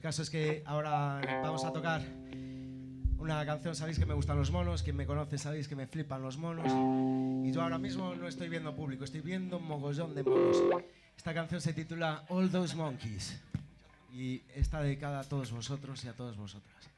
El caso es que ahora vamos a tocar una canción, sabéis que me gustan los monos, quien me conoce sabéis que me flipan los monos, y yo ahora mismo no estoy viendo público, estoy viendo un mogollón de monos. Esta canción se titula All Those Monkeys y está dedicada a todos vosotros y a todas vosotras.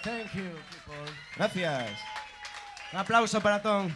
Thank you, people. Gracias. Un aplauso para Ton.